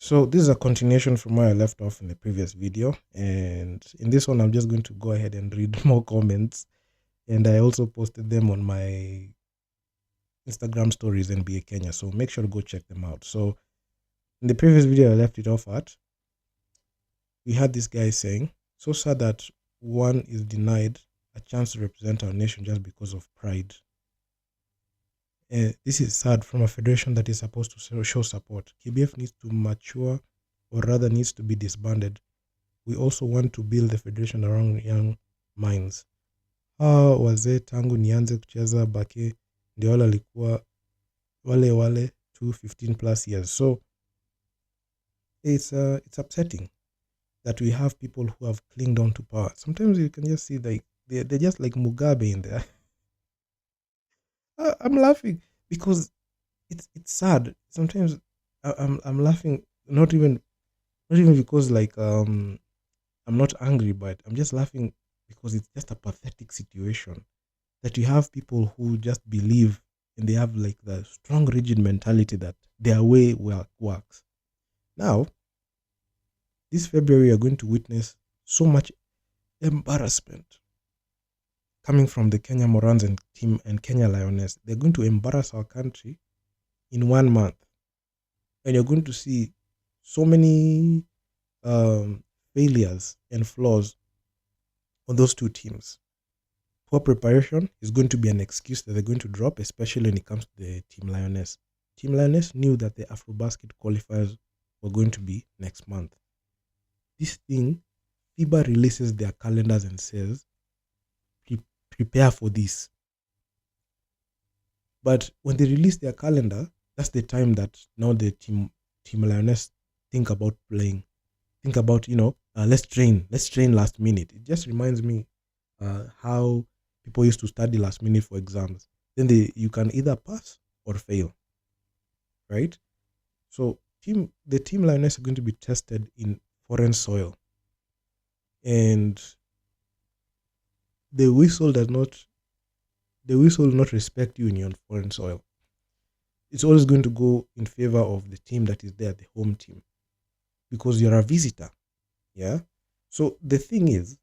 So this is a continuation from where I left off in the previous video, and in this one I'm just going to go ahead and read more comments, and I also posted them on my Instagram stories NBA Kenya, so make sure to go check them out. So in the previous video I left it off at, we had this guy saying, so sad that one is denied a chance to represent our nation just because of pride. This is sad from a federation that is supposed to show support. KBF needs to mature, or rather needs to be disbanded. We also want to build the federation around young minds. Hawa wazee tangu nianze kucheza bake ndio wale walikuwa wale 15 plus years. So it's upsetting that we have people who have clinged on to power. Sometimes you can just see like they're just like Mugabe in there. I'm laughing because it's sad. Sometimes I'm laughing not even because like I'm not angry, but I'm just laughing because it's just a pathetic situation that you have people who just believe and they have like the strong rigid mentality that their way works. Now, this February you're going to witness so much embarrassment coming from the Kenya Morans and team and Kenya Lioness. They're going to embarrass our country in 1 month. And you're going to see so many failures and flaws on those two teams. Poor preparation is going to be an excuse that they're going to drop, especially when it comes to the Team Lioness. Team Lioness knew that the AfroBasket qualifiers were going to be next month. This thing, FIBA releases their calendars and says, prepare for this. But when they release their calendar, that's the time that now the Team Lioness think about playing. Think about, let's train last minute. It just reminds me how people used to study last minute for exams. Then you can either pass or fail, right? So the Team Lioness are going to be tested in foreign soil, and the whistle will not respect you in your foreign soil. It's always going to go in favor of the team that is there, the home team, because you're a visitor. Yeah. So the thing is,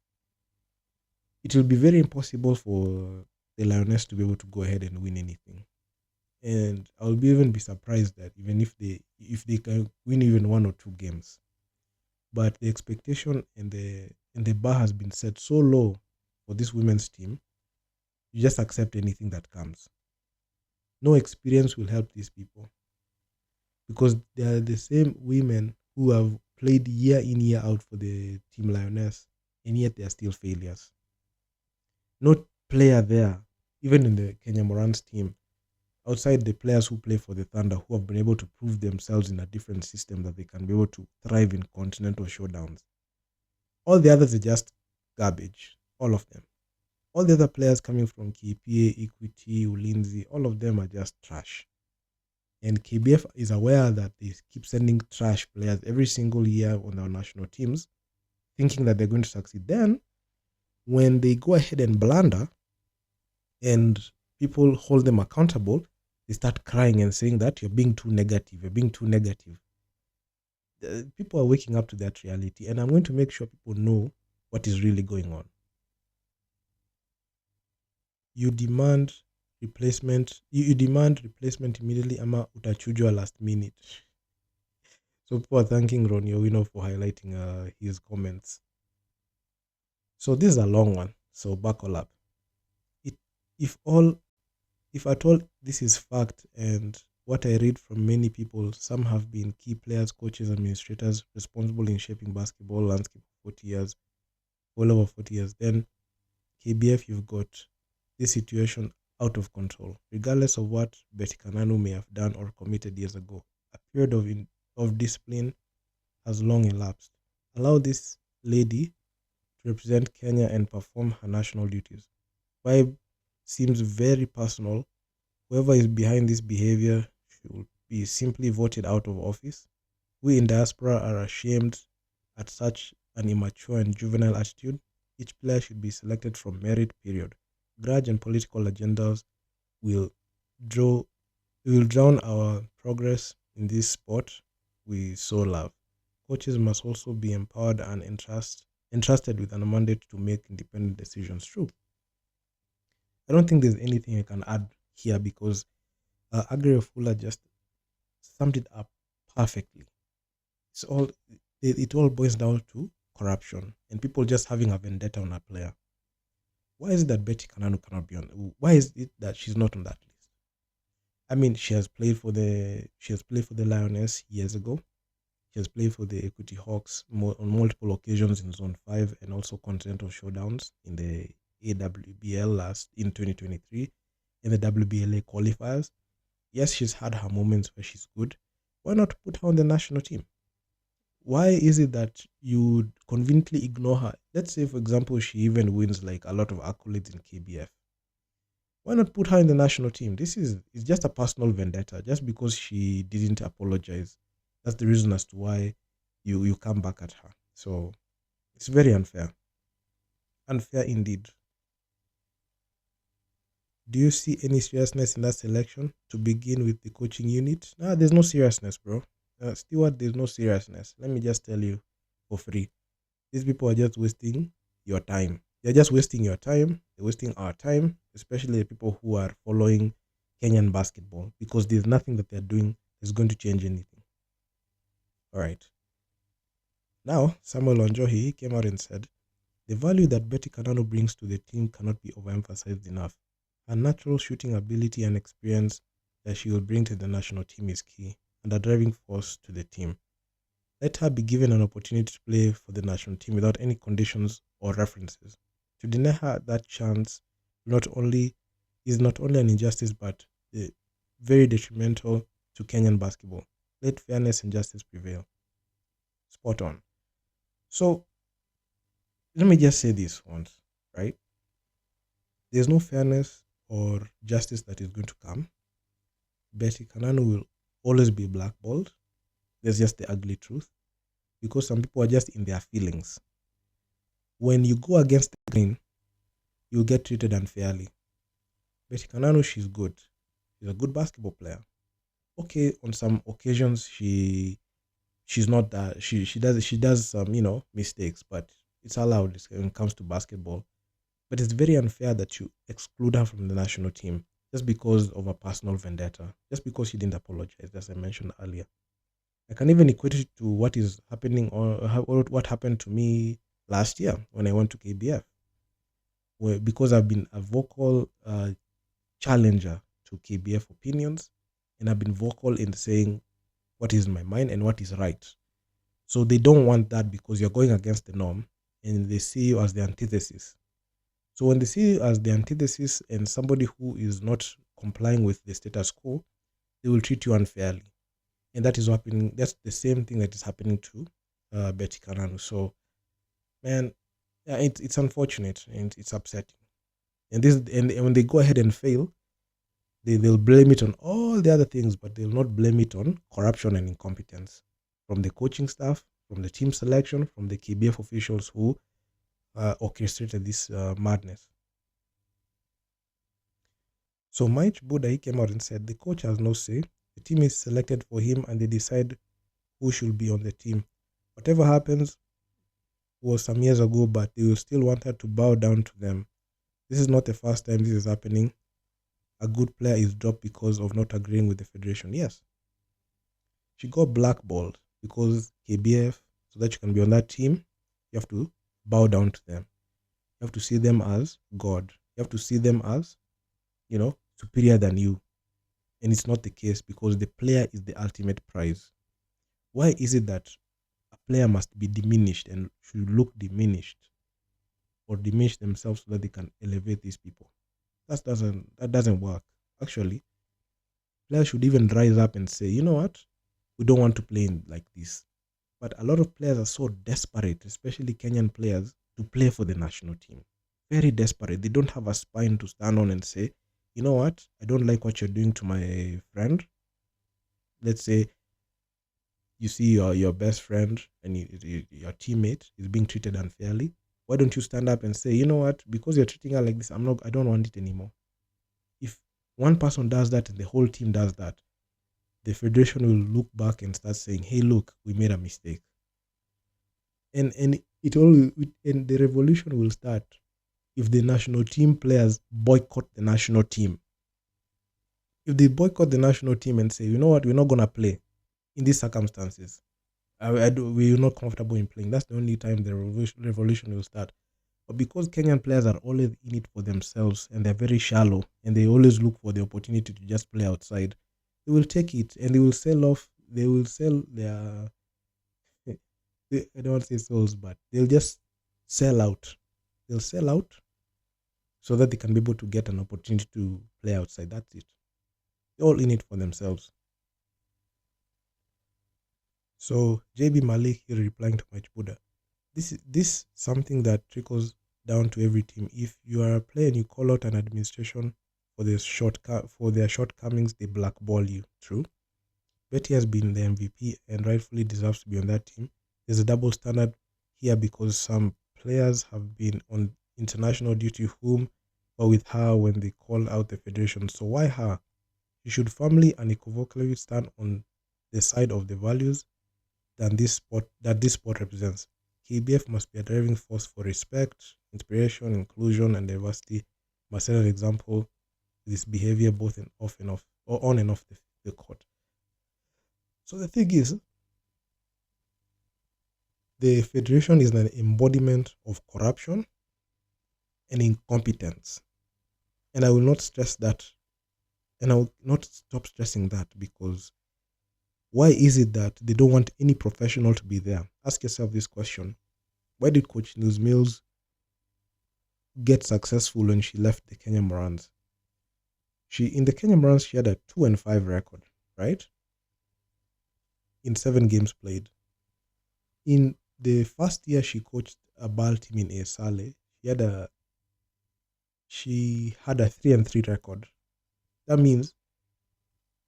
it will be very impossible for the Lioness to be able to go ahead and win anything. And I'll even be surprised that even if they can win even 1 or 2 games. But the expectation and the bar has been set so low for this women's team, you just accept anything that comes. No experience will help these people, because they are the same women who have played year in, year out for the Team Lioness, and yet they are still failures. No player there, even in the Kenya Morans team, outside the players who play for the Thunder, who have been able to prove themselves in a different system that they can be able to thrive in continental showdowns. All the others are just garbage, all of them. All the other players coming from KPA, Equity, Ulinzi, all of them are just trash. And KBF is aware that they keep sending trash players every single year on our national teams, thinking that they're going to succeed. Then, when they go ahead and blunder and people hold them accountable, they start crying and saying that you're being too negative. People are waking up to that reality, and I'm going to make sure people know what is really going on. You demand replacement immediately, ama utachujwa last minute. So people are thanking Ronnie Owino for highlighting his comments. So this is a long one, so buckle up. If at all this is fact, and what I read from many people, some have been key players, coaches, administrators responsible in shaping basketball landscape for 40 years, well over 40 years, then KBF, you've got this situation out of control. Regardless of what Betty Kananu may have done or committed years ago, a period of discipline has long elapsed. Allow this lady to represent Kenya and perform her national duties. Vibe seems very personal. Whoever is behind this behavior should be simply voted out of office. We in diaspora are ashamed at such an immature and juvenile attitude. Each player should be selected from merit, period. Grudge and political agendas will drown our progress in this sport. we so love. Coaches must also be empowered and entrusted with a mandate to make independent decisions. True. I don't think there's anything I can add here because Agri Fuller just summed it up perfectly. It's all it all boils down to corruption and people just having a vendetta on a player. Why is it that Betty Kananu cannot be on? Why is it that she's not on that list? I mean, she has played for the Lioness years ago. She has played for the Equity Hawks on multiple occasions in Zone 5 and also Continental Showdowns in the AWBL last in 2023 in the WBLA qualifiers. Yes, she's had her moments where she's good. Why not put her on the national team? Why is it that you conveniently ignore her? Let's say, for example, she even wins like a lot of accolades in KBF. Why not put her in the national team? It's just a personal vendetta. Just because she didn't apologize, that's the reason as to why you come back at her. So it's very unfair. Unfair indeed. Do you see any seriousness in that selection to begin with the coaching unit? Nah, there's no seriousness, bro. Stewart, there's no seriousness. Let me just tell you for free. These people are just wasting your time. They're just wasting your time. They're wasting our time, especially the people who are following Kenyan basketball, because there's nothing that they're doing that's going to change anything. All right. Now, Samuel Onjohi came out and said, the value that Betty Kananu brings to the team cannot be overemphasized enough. Her natural shooting ability and experience that she will bring to the national team is key and a driving force to the team. Let her be given an opportunity to play for the national team without any conditions or references. To deny her that chance is not only an injustice but very detrimental to Kenyan basketball. Let fairness and justice prevail. Spot on. So, let me just say this once, right? There's no fairness or justice that is going to come. Betty Kananu will always be blackballed. That's just the ugly truth. Because some people are just in their feelings. When you go against the grain, you get treated unfairly. Betty Kananu, she's good. She's a good basketball player. Okay, on some occasions she's not that she does some mistakes, but it's allowed when it comes to basketball. But it's very unfair that you exclude her from the national team just because of a personal vendetta, just because she didn't apologize, as I mentioned earlier. I can even equate it to what is happening or what happened to me last year when I went to KBF, because I've been a vocal challenger to KBF opinions, and I've been vocal in saying what is in my mind and what is right. So they don't want that because you're going against the norm, and they see you as the antithesis. So when they see you as the antithesis and somebody who is not complying with the status quo, they will treat you unfairly. And that is happening. That's the same thing that is happening to Betty Kananu. So, man, yeah, it's unfortunate and it's upsetting. And when they go ahead and fail, they'll blame it on all the other things, but they'll not blame it on corruption and incompetence from the coaching staff, from the team selection, from the KBF officials who orchestrated this madness. So Mike Buddha, he came out and said the coach has no say. The team is selected for him and they decide who should be on the team. Whatever happens was some years ago, but they will still want her to bow down to them. This is not the first time this is happening. A good player is dropped because of not agreeing with the federation. Yes. She got blackballed because KBF, so that you can be on that team, you have to bow down to them. You have to see them as God. You have to see them as, superior than you. And it's not the case because the player is the ultimate prize. Why is it that a player must be diminished and should look diminished or diminish themselves so that they can elevate these people? That doesn't work. Actually, players should even rise up and say, you know what? We don't want to play like this. But a lot of players are so desperate, especially Kenyan players, to play for the national team. Very desperate. They don't have a spine to stand on and say, you know what? I don't like what you're doing to my friend. Let's say you see your best friend and your teammate is being treated unfairly. Why don't you stand up and say, you know what? Because you're treating her like this, I don't want it anymore. If one person does that and the whole team does that, the federation will look back and start saying, "Hey, look, we made a mistake," and it all and the revolution will start if the national team players boycott the national team. If they boycott the national team and say, "You know what, we're not gonna play in these circumstances. We're not comfortable in playing." That's the only time the revolution will start. But because Kenyan players are always in it for themselves and they're very shallow and they always look for the opportunity to just play outside, they will take it and they will sell off. They will sell their, I don't want to say souls, but they'll just sell out. They'll sell out so that they can be able to get an opportunity to play outside. That's it. They're all in it for themselves. So JB Malik here replying to Mike Buddha. This something that trickles down to every team. If you are a player and you call out an administration for their shortcomings, they blackball you. True. Betty has been the MVP and rightfully deserves to be on that team. There's a double standard here because some players have been on international duty whom were with her when they called out the federation. So why her? She should firmly and unequivocally stand on the side of the values that this sport represents. KBF must be a driving force for respect, inspiration, inclusion, and diversity. Must set an example with this behavior both on and off the court. So the thing is, the federation is an embodiment of corruption and incompetence. And I will not stress that. And I will not stop stressing that because why is it that they don't want any professional to be there? Ask yourself this question. Why did Coach Nils Mills get successful when she left the Kenya Morans? In the Kenya Morans, she had a 2-5 record, right? In 7 games played. In the first year she coached a ball team in Esale, she had a 3-3 record. That means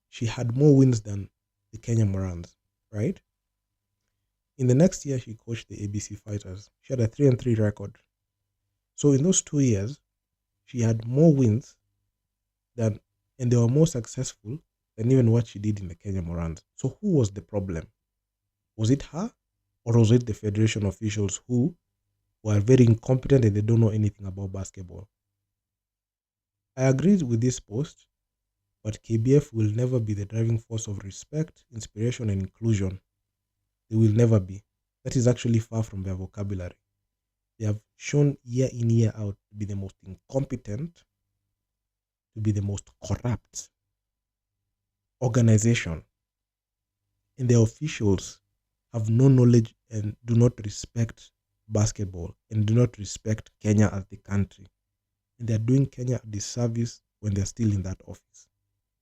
she had more wins than the Kenya Morans, right? In the next year, she coached the ABC Fighters. She had a 3-3 record. So in those 2 years, she had more wins and they were more successful than even what she did in the Kenya Morans. So who was the problem? Was it her? Or was it the federation officials who were very incompetent and they don't know anything about basketball? I agree with this post, but KBF will never be the driving force of respect, inspiration, and inclusion. They will never be. That is actually far from their vocabulary. They have shown year in, year out to be the most incompetent, to be the most corrupt organization. And their officials have no knowledge and do not respect basketball and do not respect Kenya as the country. And they are doing Kenya a disservice when they're still in that office.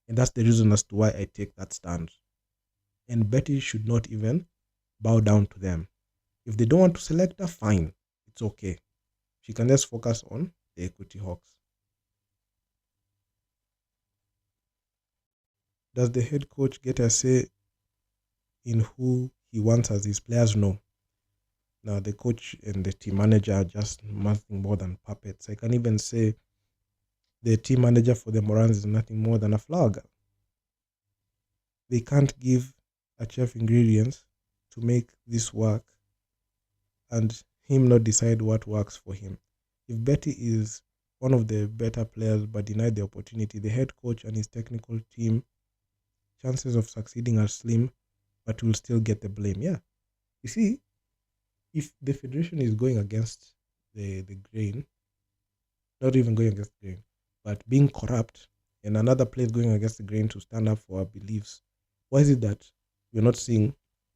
And that's the reason as to why I take that stand. And Betty should not even bow down to them. If they don't want to select her, fine. It's okay. She can just focus on the Equity Hawks. Does the head coach get a say in who he wants as his players? No. Now, the coach and the team manager are just nothing more than puppets. I can even say the team manager for the Morans is nothing more than a flower girl. They can't give a chef ingredients to make this work and him not decide what works for him. If Betty is one of the better players but denied the opportunity, the head coach and his technical team, chances of succeeding are slim, but will still get the blame. Yeah. You see, if the federation is going against the grain, not even going against the grain, but being corrupt, and another player is going against the grain to stand up for our beliefs, why is it that we're not seeing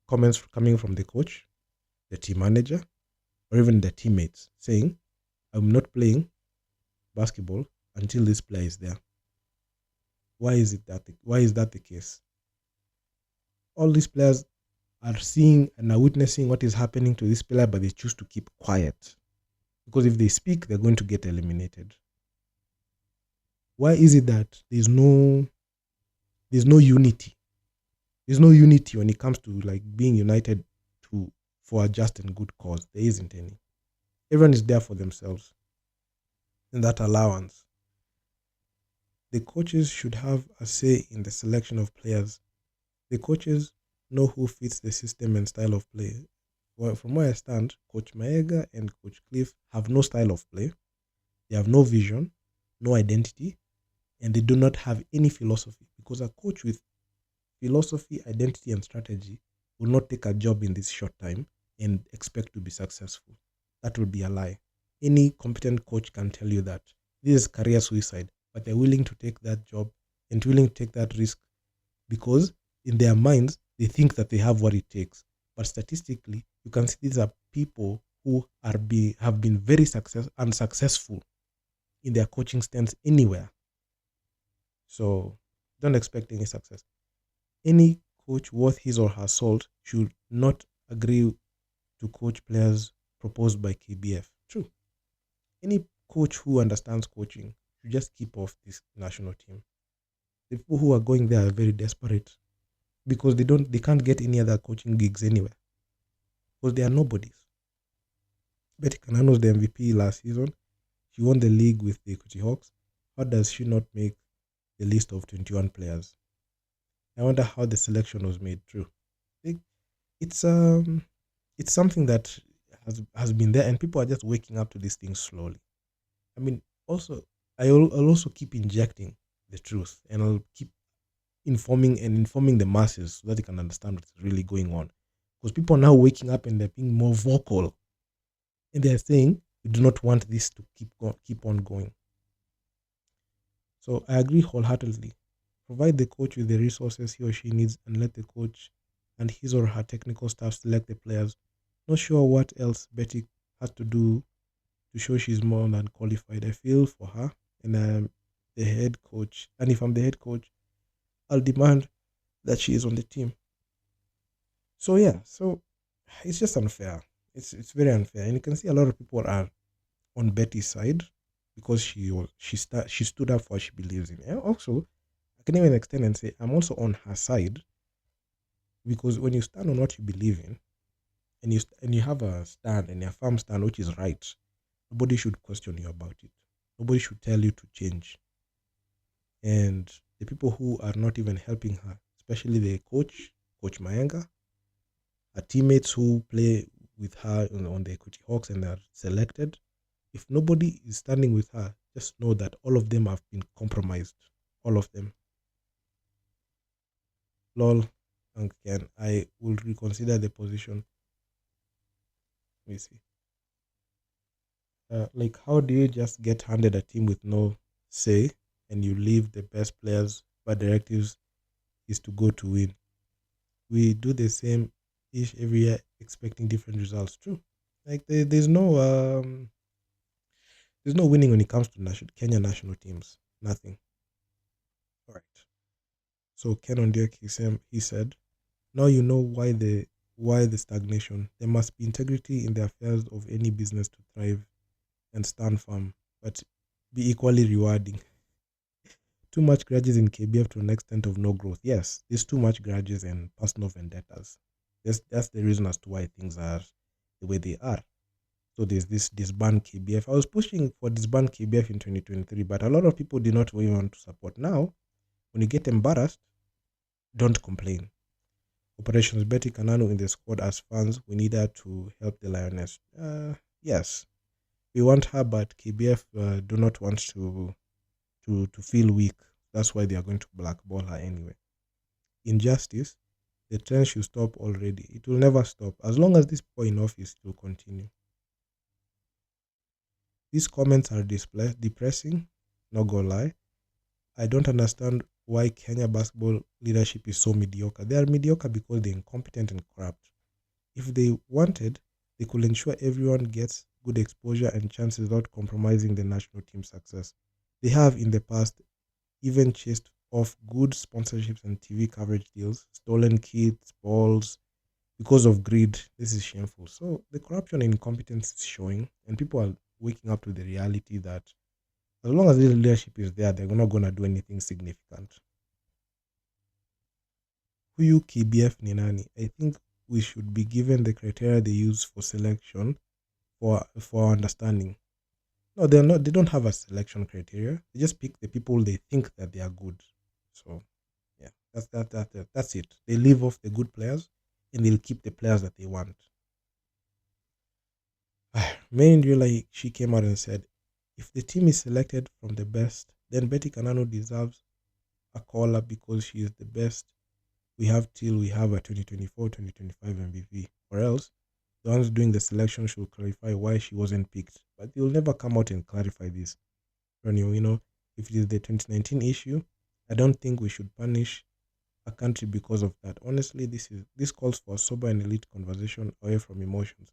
comments coming from the coach, the team manager, or even the teammates saying, I'm not playing basketball until this player is there? Why is that the case? All these players are seeing and are witnessing what is happening to this player, but they choose to keep quiet. Because if they speak, they're going to get eliminated. Why is it that there's no unity? There's no unity when it comes to like being united for a just and good cause. There isn't any. Everyone is there for themselves. And that allowance. The coaches should have a say in the selection of players. The coaches know who fits the system and style of play. Well, from where I stand, Coach Maega and Coach Cliff have no style of play. They have no vision, no identity, and they do not have any philosophy. Because a coach with philosophy, identity, and strategy will not take a job in this short time and expect to be successful. That would be a lie. Any competent coach can tell you that. This is career suicide, but they're willing to take that job and willing to take that risk because in their minds, they think that they have what it takes. But statistically, you can see these are people who have been very unsuccessful in their coaching stance anywhere. So don't expect any success. Any coach worth his or her salt should not agree to coach players proposed by KBF. True. Any coach who understands coaching should just keep off this national team. The people who are going there are very desperate because they can't get any other coaching gigs anywhere because they are nobodies. Betty Canano was the MVP last season. She won the league with the Equity Hawks. How does she not make the list of 21 players? I wonder how the selection was made. True. It's something that has been there, and people are just waking up to these things slowly. I mean, also, I'll also keep injecting the truth, and I'll keep informing the masses so that they can understand what's really going on. Because people are now waking up and they're being more vocal, and they're saying we do not want this to keep on going. So I agree wholeheartedly. Provide the coach with the resources he or she needs, and let the coach and his or her technical staff select the players. Not sure what else Betty has to do to show she's more than qualified. I feel for her, and I'm the head coach. And if I'm the head coach, I'll demand that she is on the team. So yeah, so it's just unfair. It's very unfair, and you can see a lot of people are on Betty's side because she stood up for what she believes in. And also, I can even extend and say I'm also on her side because when you stand on what you believe in, and you have a stand and a firm stand which is right, nobody should question you about it. Nobody should tell you to change. And the people who are not even helping her, especially the Coach Mayenga, her teammates who play with her on the Equity Hawks and are selected, if nobody is standing with her, just know that all of them have been compromised. All of them. Lol, and Ken, I will reconsider the position. Let me see. Like, how do you just get handed a team with no say and you leave the best players, but directives is to go to win? We do the same ish every year, expecting different results. True. Like there's no winning when it comes to Kenya national teams. Nothing. All right. So Ken Ondiek, he said, now you know why the stagnation. There must be integrity in the affairs of any business to thrive and stand firm, but be equally rewarding. Too much grudges in KBF to an extent of no growth. Yes, there's too much grudges and personal vendettas. That's the reason as to why things are the way they are. So there's this disband KBF. I was pushing for disband KBF in 2023, but a lot of people did not even want to support. Now, when you get embarrassed, don't complain. Operations Betty Kananu in the squad as fans, we need her to help the Lioness. Yes, we want her, but KBF do not want to feel weak. That's why they are going to blackball her anyway. Injustice, the trend should stop already. It will never stop. As long as this people in office, it will continue. These comments are depressing, not gonna lie. I don't understand why Kenya basketball leadership is so mediocre. They are mediocre because they're incompetent and corrupt. If they wanted, they could ensure everyone gets good exposure and chances without compromising the national team's success. They have in the past even chased off good sponsorships and TV coverage deals, stolen kits, balls, because of greed. This is shameful. So the corruption and incompetence is showing, and people are waking up to the reality that as long as the leadership is there, they're not going to do anything significant. Huyu KBF ni nani? I think we should be given the criteria they use for selection for understanding. No, they're not. They don't have a selection criteria. They just pick the people they think that they are good. So, yeah, That's it. They leave off the good players and they'll keep the players that they want. Mainly, she came out and said, if the team is selected from the best, then Betty Kanano deserves a call up because she is the best we have till we have a 2024-2025 MVP. Or else, the ones doing the selection should clarify why she wasn't picked. But they'll never come out and clarify this. If it is the 2019 issue, I don't think we should punish a country because of that. Honestly, this calls for a sober and elite conversation away from emotions.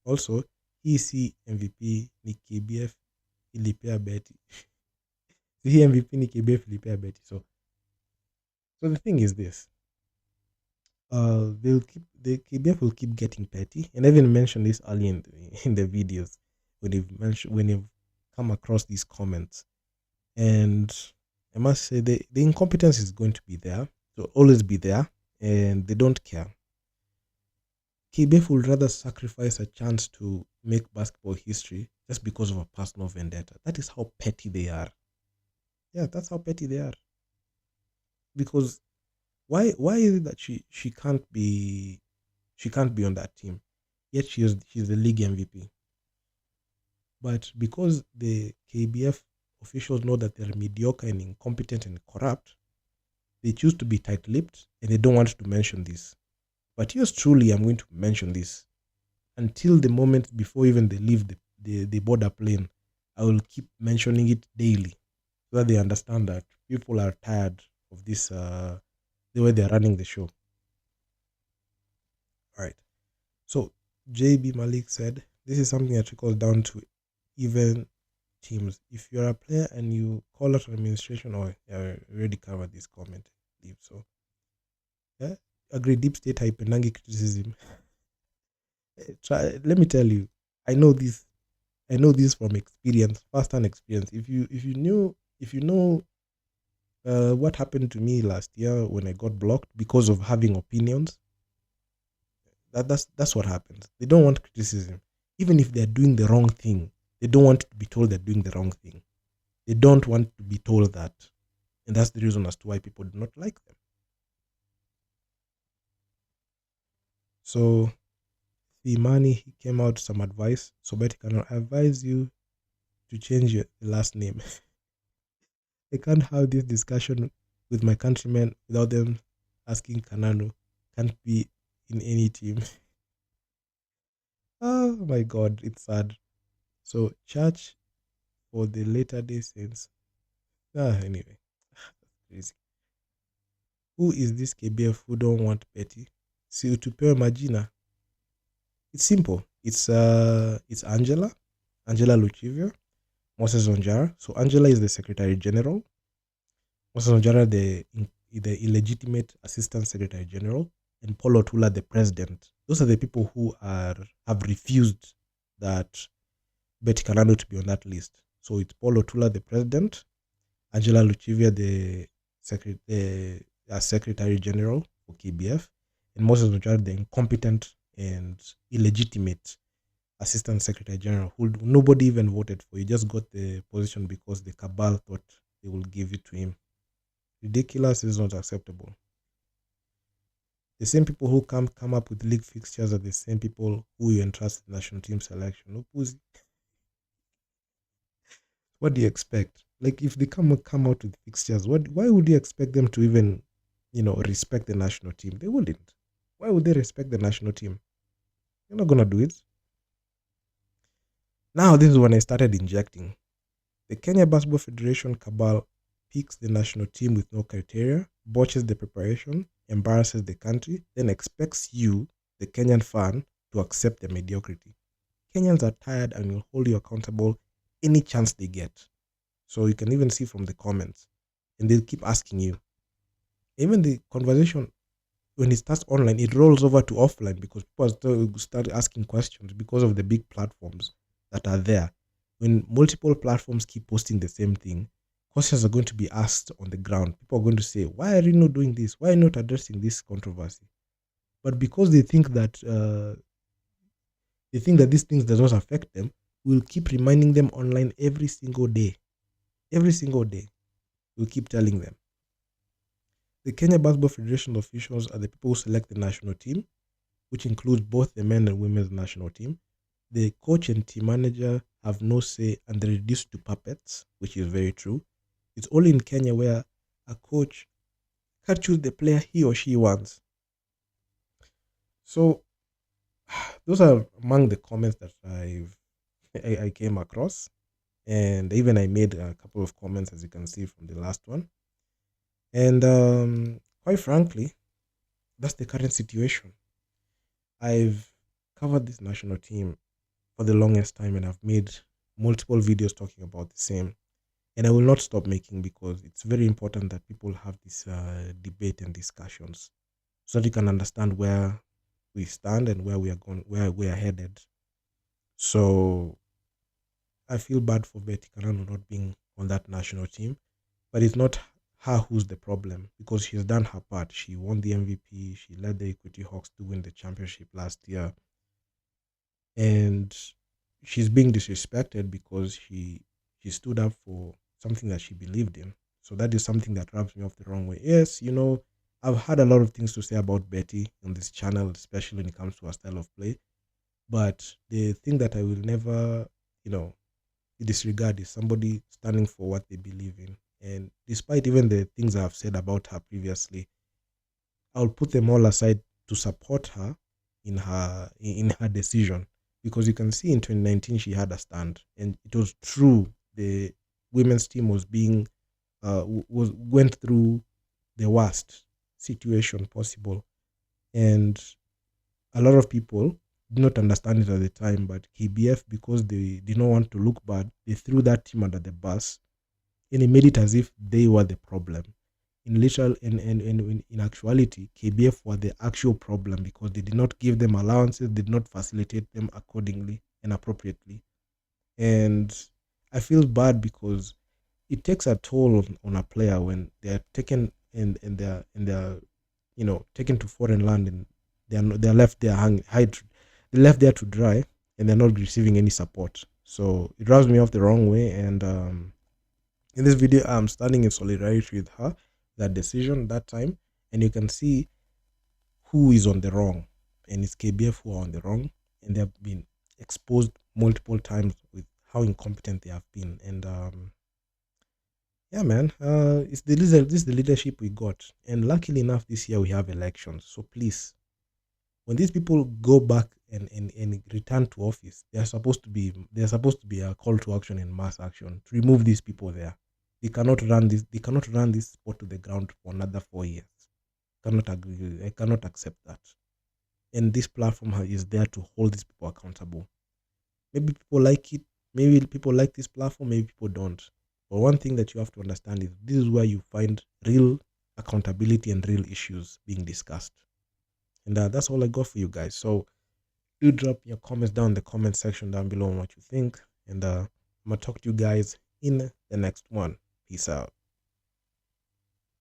Also, EC MVP ni KBF ilipea beti. Hii MVP ni KBF ilipea beti. So the thing is this. The KBF will keep getting petty, and I even mentioned this early in the videos when you've come across these comments. And I must say the incompetence is going to be there. So always be there, and they don't care. KBF would rather sacrifice a chance to make basketball history just because of a personal vendetta. That is how petty they are. Yeah, that's how petty they are. Because why is it that she can't be on that team? Yet she's the league MVP. But because the KBF officials know that they're mediocre and incompetent and corrupt, they choose to be tight-lipped and they don't want to mention this. But yours truly, I'm going to mention this until the moment before even they leave the border plane. I will keep mentioning it daily so that they understand that people are tired of this, the way they're running the show. All right. So JB Malik said, this is something that trickles down to even teams. If you're a player and you call out an administration, I already covered this comment. So, yeah, agree. Deep state haipendangi criticism. Let me tell you, I know this from experience, first-hand experience. If you know what happened to me last year when I got blocked because of having opinions, that's what happens. They don't want criticism, even if they're doing the wrong thing. They don't want to be told they're doing the wrong thing. They don't want to be told that, and that's the reason as to why people do not like them. So the money, he came out some advice. So Betty Kanano, I advise you to change your last name. I can't have this discussion with my countrymen without them asking Kanano. Can't be in any team. Oh my God, it's sad. So church for the later day saints. Anyway, crazy. Who is this KBF who don't want Betty? Si utupewe majina. It's simple. It's Angela Luchivia, Moses Onjara. So Angela is the Secretary General. Moses Onjara, the illegitimate Assistant Secretary General, and Paul Otula, the President. Those are the people who have refused that Betty Kanano to be on that list. So it's Paul Otula, the President, Angela Luchivia, the Secretary General for KBF, and Moses Onjara, the incompetent and illegitimate Assistant Secretary General, who nobody even voted for. He just got the position because the cabal thought they will give it to him. Ridiculous is not acceptable. The same people who come up with league fixtures are the same people who you entrust the national team selection. No pussy. What do you expect? Like, if they come out with fixtures, why would you expect them to even, respect the national team? They wouldn't. Why would they respect the national team? You're not gonna do it. Now, this is when I started injecting. The Kenya Basketball Federation cabal picks the national team with no criteria, botches the preparation, embarrasses the country, then expects you, the Kenyan fan, to accept the mediocrity. Kenyans are tired and will hold you accountable any chance they get. So you can even see from the comments. And they'll keep asking you. Even the conversation, when it starts online, it rolls over to offline because people start asking questions because of the big platforms that are there. When multiple platforms keep posting the same thing, questions are going to be asked on the ground. People are going to say, why are you not doing this? Why are you not addressing this controversy? But because they think that these things does not affect them, we'll keep reminding them online every single day. Every single day. We'll keep telling them. The Kenya Basketball Federation officials are the people who select the national team, which includes both the men and women's national team. The coach and team manager have no say and they're reduced to puppets, which is very true. It's only in Kenya where a coach can choose the player he or she wants. So those are among the comments that I came across. And even I made a couple of comments, as you can see from the last one. And quite frankly, that's the current situation. I've covered this national team for the longest time and I've made multiple videos talking about the same. And I will not stop making because it's very important that people have this debate and discussions so that you can understand where we stand and where we are going, where we are headed. So I feel bad for Betty Karano not being on that national team, but it's not her who's the problem because she's done her part. She won the MVP. She led the Equity Hawks to win the championship last year, and she's being disrespected because she stood up for something that she believed in. So that is something that rubs me off the wrong way. Yes, I've had a lot of things to say about Betty on this channel, especially when it comes to her style of play. But the thing that I will never, disregard is somebody standing for what they believe in. And despite even the things I've said about her previously, I'll put them all aside to support her in her decision, because you can see in 2019 she had a stand and it was true. The women's team was being went through the worst situation possible, and a lot of people did not understand it at the time, but KBF, because they did not want to look bad, they threw that team under the bus and it made it as if they were the problem. In actuality, KBF were the actual problem because they did not give them allowances, did not facilitate them accordingly and appropriately. And I feel bad because it takes a toll on a player when they are taken and they're taken to foreign land and they're left there they're left there to dry and they're not receiving any support. So it rubs me off the wrong way, and in this video I'm standing in solidarity with her, that decision that time, and you can see who is on the wrong, and it's KBF who are on the wrong, and they have been exposed multiple times with how incompetent they have been. And yeah, man, this is the leadership we got, and luckily enough this year we have elections. So please, when these people go back and return to office, there's supposed to be a call to action and mass action to remove these people there. They cannot run this sport to the ground for another 4 years. Cannot agree. I cannot accept that. And this platform is there to hold these people accountable. Maybe people like it. Maybe people like this platform. Maybe people don't. But one thing that you have to understand is this is where you find real accountability and real issues being discussed. And that's all I got for you guys. So do drop your comments down in the comment section down below on what you think. And I'm going to talk to you guys in the next one. Peace out.